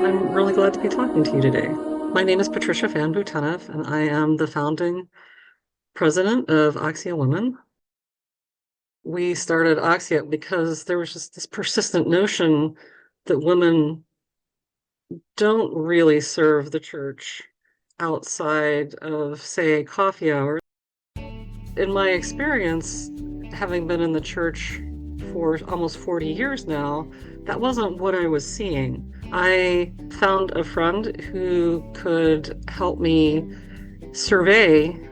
I'm really glad to be talking to you today. My name is Patricia Fann Bouteneff, and I am the founding president of Axia Women. We started Axia because there was just this persistent notion that women don't really serve the church outside of, say, coffee hours. In my experience, having been in the church for almost 40 years now, that wasn't what I was seeing. I found a friend who could help me survey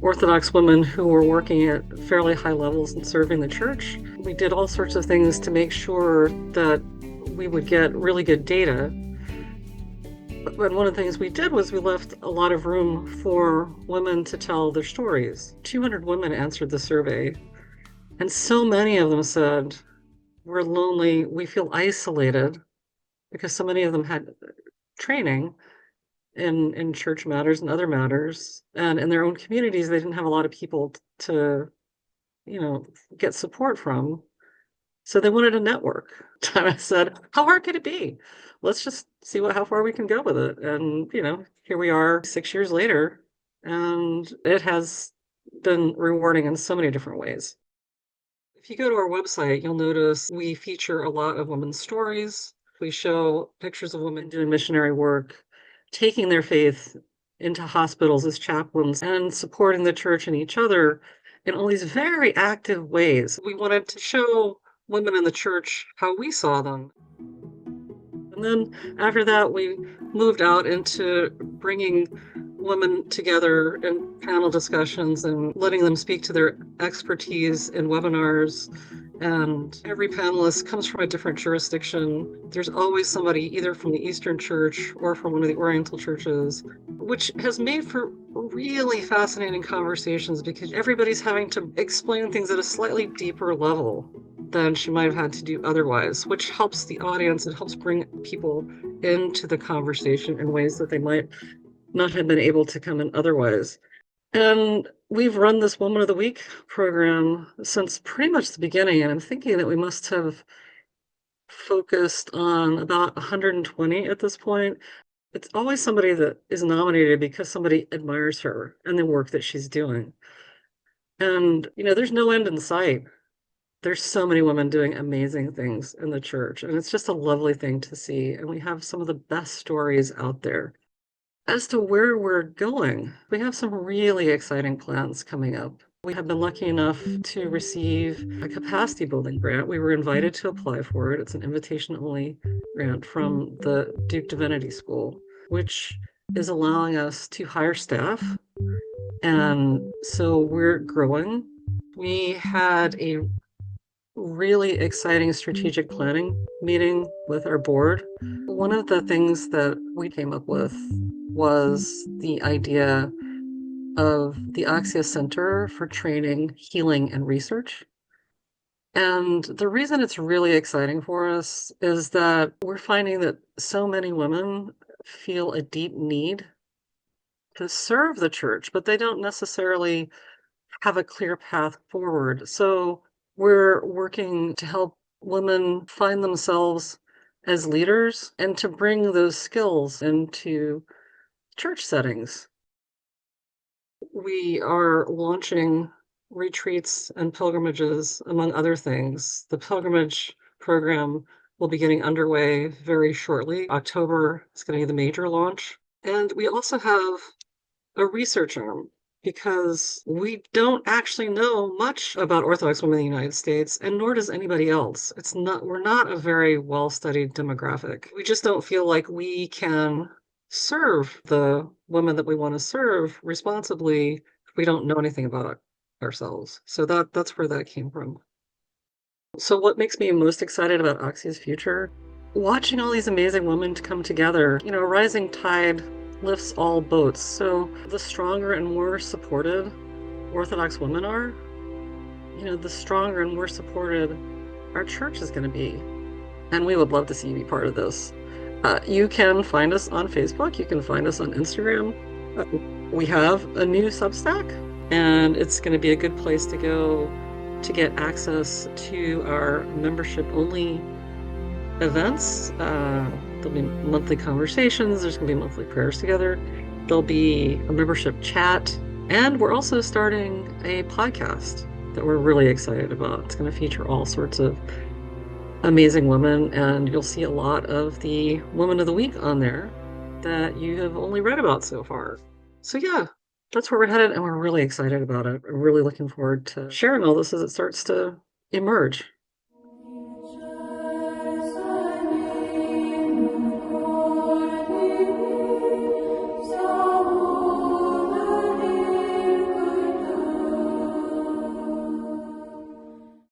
Orthodox women who were working at fairly high levels and serving the church. We did all sorts of things to make sure that we would get really good data. But one of the things we did was we left a lot of room for women to tell their stories. 200 women answered the survey, and so many of them said, "We're lonely, we feel isolated," because so many of them had training in church matters and other matters. And in their own communities, they didn't have a lot of people to, get support from. So they wanted a network. And I said, how hard could it be? Let's just see how far we can go with it. And, here we are 6 years later, and it has been rewarding in so many different ways. If you go to our website, you'll notice we feature a lot of women's stories. We show pictures of women doing missionary work, taking their faith into hospitals as chaplains, and supporting the church and each other in all these very active ways. We wanted to show women in the church how we saw them. And then after that, we moved out into bringing women together in panel discussions and letting them speak to their expertise in webinars. And every panelist comes from a different jurisdiction. There's always somebody either from the Eastern Church or from one of the Oriental churches, which has made for really fascinating conversations because everybody's having to explain things at a slightly deeper level than she might have had to do otherwise, which helps the audience. It helps bring people into the conversation in ways that they might not have been able to come in otherwise. And we've run this Woman of the Week program since pretty much the beginning, and I'm thinking that we must have focused on about 120 at this point. It's always somebody that is nominated because somebody admires her and the work that she's doing. And, there's no end in sight. There's so many women doing amazing things in the church, and it's just a lovely thing to see. And we have some of the best stories out there. As to where we're going, we have some really exciting plans coming up. We have been lucky enough to receive a capacity building grant. We were invited to apply for it. It's an invitation-only grant from the Duke Divinity School, which is allowing us to hire staff. And so we're growing. We had a really exciting strategic planning meeting with our board. One of the things that we came up with was the idea of the Axia Center for Training, Healing, and Research. And the reason it's really exciting for us is that we're finding that so many women feel a deep need to serve the church, but they don't necessarily have a clear path forward. So we're working to help women find themselves as leaders and to bring those skills into church settings. We are launching retreats and pilgrimages, among other things. The pilgrimage program will be getting underway very shortly. October is going to be the major launch. And we also have a research arm because we don't actually know much about Orthodox women in the United States, and nor does anybody else. We're not a very well-studied demographic. We just don't feel like we can serve the women that we want to serve responsibly if we don't know anything about it ourselves. So that's where that came from. So what makes me most excited about Axia's future? Watching all these amazing women to come together. A rising tide lifts all boats. So the stronger and more supported Orthodox women are, the stronger and more supported our church is going to be. And we would love to see you be part of this. You can find us on Facebook. You can find us on Instagram. We have a new Substack, and it's going to be a good place to go to get access to our membership-only events. There'll be monthly conversations. There's going to be monthly prayers together. There'll be a membership chat. And we're also starting a podcast that we're really excited about. It's going to feature all sorts of amazing women, and you'll see a lot of the Women of the Week on there that you have only read about so far. So, yeah, that's where we're headed, and we're really excited about it. We're really looking forward to sharing all this as it starts to emerge.